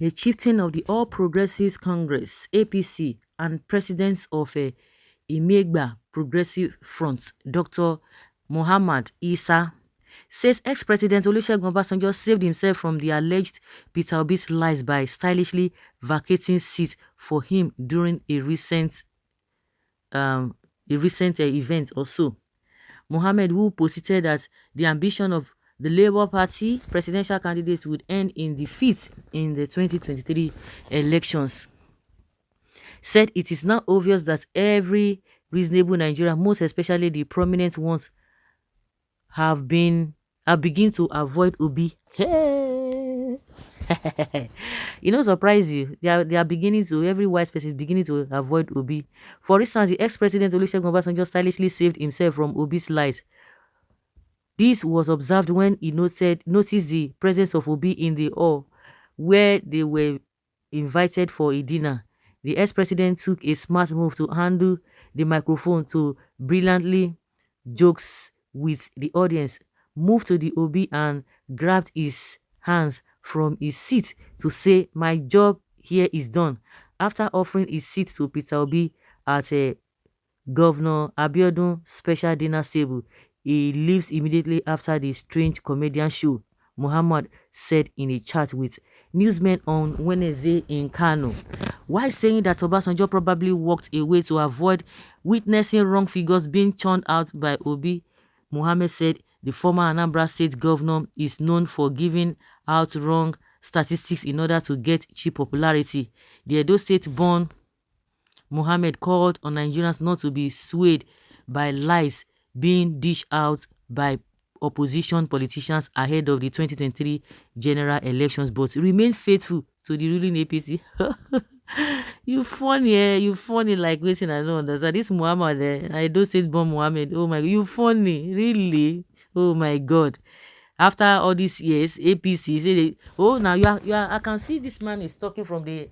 a chieftain of the All Progressives Congress (APC) and president of Imegba Progressive Front, Dr. Muhammad Isah, says ex-president Olusegun Obasanjo saved himself from the alleged Peter Obi's lies by stylishly vacating seat for him during a um, recent event or so. Muhammad, who posited that the ambition of the Labour Party presidential candidate would end in defeat in the 2023 elections, said it is now obvious that every reasonable Nigerian, most especially the prominent ones, have begin to avoid Obi. Hey. Surprise you. They are beginning to, every wise person is beginning to avoid Obi. For instance, the ex-president Olusegun Obasanjo stylishly saved himself from Obi's lies. This was observed when he noticed the presence of Obi in the hall where they were invited for a dinner. The ex-president took a smart move to handle the microphone to brilliantly jokes with the audience, moved to the Obi and grabbed his hands from his seat to say, "My job here is done." After offering his seat to Peter Obi at a Governor Abiodun special dinner table, he leaves immediately after the strange comedian show, Muhammad said in a chat with newsmen on Wednesday in Kano. While saying that Obasanjo probably walked away to avoid witnessing wrong figures being churned out by Obi, Muhammad said the former Anambra State governor is known for giving out wrong statistics in order to get cheap popularity. The Edo State-born Muhammad called on Nigerians not to be swayed by lies being dished out by opposition politicians ahead of the 2023 general elections, but remain faithful to the ruling APC. You funny, you funny like waiting. I don't understand. This Muhammad, I don't say born Muhammad. Oh my God, you funny, really? Oh my God. After all these years, APC say oh, now you are. I can see this man is talking from the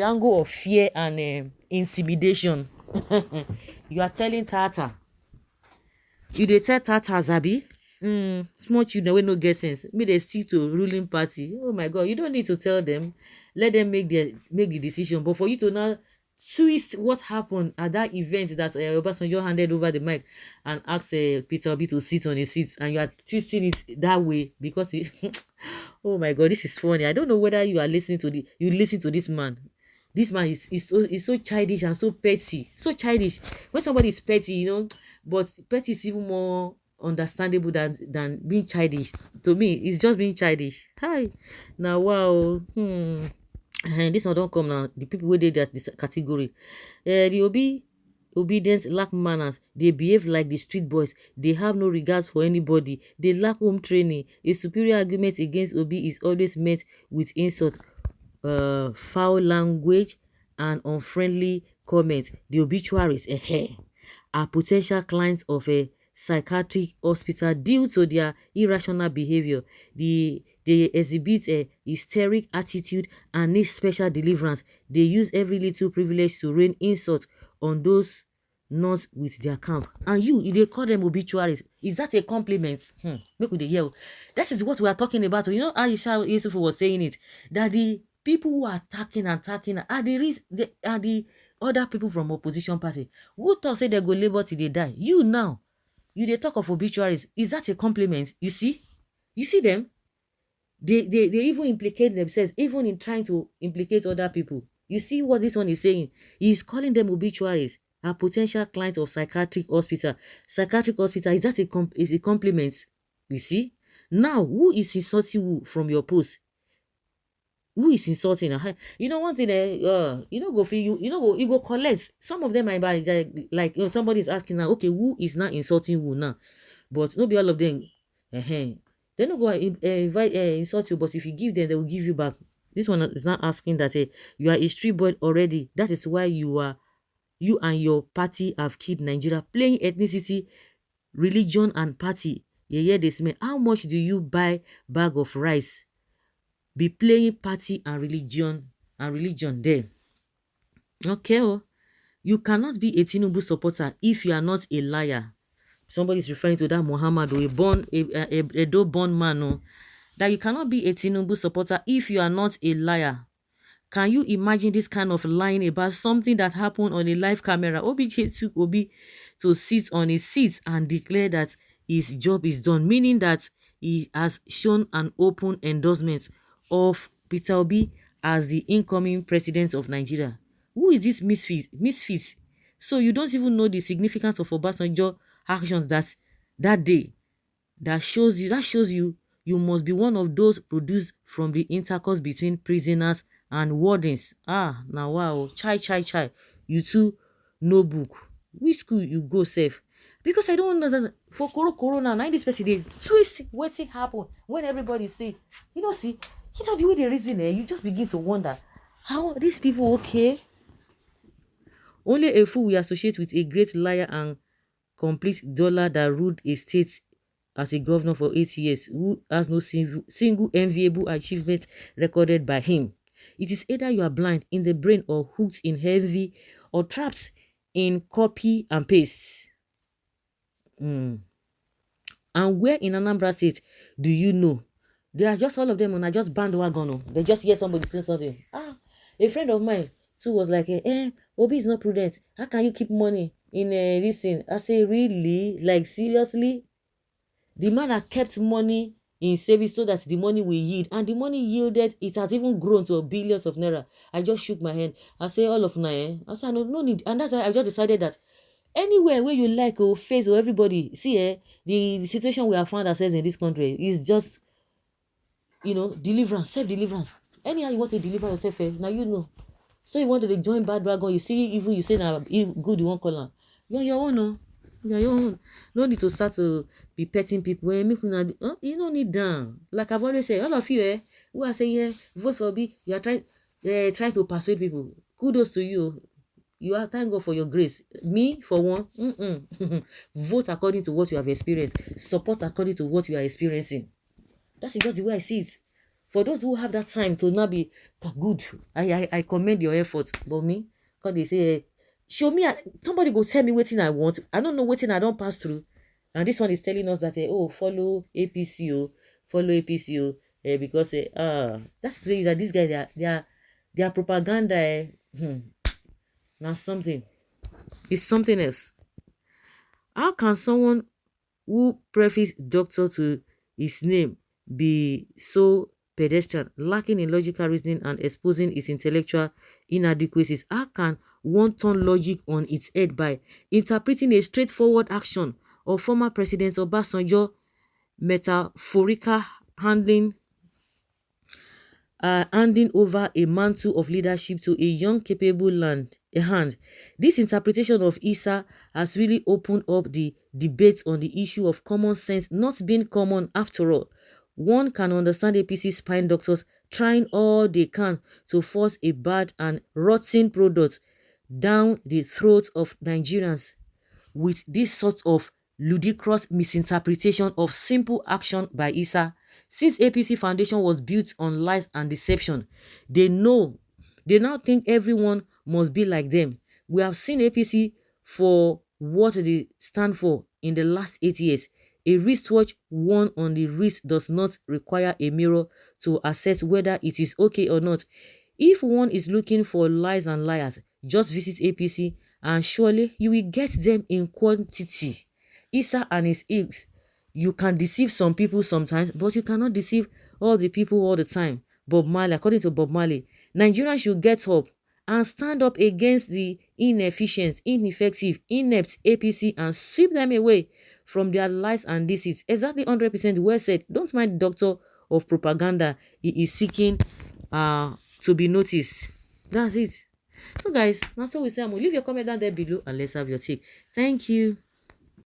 angle of fear and intimidation. You are telling Tata. You dey tell Tata Zabi. Small children wey no get sense make dey stick to ruling party. Oh my God, you don't need to tell them. Let them make the decision. But for you to now twist what happened at that event that Obasanjo handed over the mic and asked Peter Obi to sit on a seat, and you are twisting it that way because oh my God, this is funny. I don't know whether you listen to this man. This man is so childish and so petty. So childish. When somebody is petty, but petty is even more understandable than being childish. To me, it's just being childish. Hi. Now, wow. And this one don't come now. The people who did that this category. The obedient lack manners. They behave like the street boys. They have no regards for anybody. They lack home training. A superior argument against Obi is always met with insult, foul language, and unfriendly comments. The obituaries are potential clients of a psychiatric hospital due to their irrational behavior. They exhibit a hysteric attitude and need special deliverance. They use every little privilege to rain insult on those not with their camp. And they call them obituaries. Is that a compliment? Make we dey hear. That is what we are talking about. You know how Yusuf was saying it, that the people who are attacking are the other people from opposition party. Who thought say they go labor till they die? You now, they talk of obituaries. Is that a compliment? You see them. They even implicate themselves, even in trying to implicate other people. You see what this one is saying? He's calling them obituaries, a potential client of psychiatric hospital. Psychiatric hospital, is that a compliment? You see? Now, who is insulting who from your post? Who is insulting? One thing, go feel you go collect. Some of them might be like somebody is asking now, okay, who is now insulting who now? But not be all of them. They don't go insult you, but if you give them, they will give you back. This one is not asking that you are a street boy already. That is why you and your party have killed Nigeria, playing ethnicity, religion, and party. Yeah, this man. How much do you buy bag of rice? Be playing party and religion there. Okay, you cannot be a Tinubu supporter if you are not a liar. Somebody is referring to that Muhammad, a born man, that you cannot be a Tinubu supporter if you are not a liar. Can you imagine this kind of lying about something that happened on a live camera? OBJ took Obi to sit on his seat and declare that his job is done, meaning that he has shown an open endorsement of Peter Obi as the incoming president of Nigeria. Who is this misfit? Misfit. So you don't even know the significance of Obasanjo actions that day. That shows you you must be one of those produced from the intercourse between prisoners and wardens. Ah, now wow, chai. You too, no book. Which school you go safe? Because I don't understand. For corona, now this person dey twist wetin happen when everybody say, see, the way they reason, you just begin to wonder how these people okay. Only a fool will associate with a great liar and complete dollar that ruled a state as a governor for 8 years, who has no single enviable achievement recorded by him. It is either you are blind in the brain or hooked in heavy or trapped in copy and paste. And where in Anambra State do you know? They are just all of them on a just bandwagon. They just hear somebody say something. A friend of mine too was like, Obi is not prudent. How can you keep money in this thing? I say, really? Like, seriously? The man that kept money in savings so that the money will yield, and the money yielded, it has even grown to billions of naira. I just shook my hand. I say, all of now, I say, no need. And that's why I just decided that anywhere where you like or face or everybody, see, the situation we have found ourselves in this country is just, deliverance, self-deliverance. Anyhow you want to deliver yourself, now So you want to join bad dragon, you see evil, you say now good, you won't call them. You're on your own, no? You're your own. No need to start to be petting people. You don't need them. Like I've always said, all of you, who are saying, vote for B, you are trying to persuade people. Kudos to you. You are thank God for your grace. Me, for one, vote according to what you have experienced. Support according to what you are experiencing. That's just the way I see it. For those who have that time to not be good, I commend your effort. But me, because they say, show me, somebody go tell me what I want. I don't know what I don't pass through. And this one is telling us that, follow APCO, follow APCO, because that's to say that these guys, their propaganda, now something. It's something else. How can someone who prefix doctor to his name be so pedestrian, lacking in logical reasoning and exposing its intellectual inadequacies? How can one turn logic on its head by interpreting a straightforward action of former President Obasanjo metaphorical handing over a mantle of leadership to a young, capable hand? This interpretation of Isah has really opened up the debate on the issue of common sense not being common after all. One can understand APC spine doctors trying all they can to force a bad and rotten product down the throats of Nigerians with this sort of ludicrous misinterpretation of simple action by Isah. Since APC foundation was built on lies and deception, they now think everyone must be like them. We have seen APC for what they stand for in the last 8 years. A wristwatch worn on the wrist does not require a mirror to assess whether it is okay or not. If one is looking for lies and liars, just visit APC and surely you will get them in quantity. Isah and his ilks, you can deceive some people sometimes, but you cannot deceive all the people all the time. Bob Marley, according to Bob Marley, Nigerians should get up and stand up against the inefficient, ineffective, inept APC and sweep them away from their lies and deceits. Exactly 100% well said. Don't mind the doctor of propaganda. He is seeking to be noticed. That's it. So guys, that's all we say. I'm gonna leave your comment down there below and let's have your take. Thank you.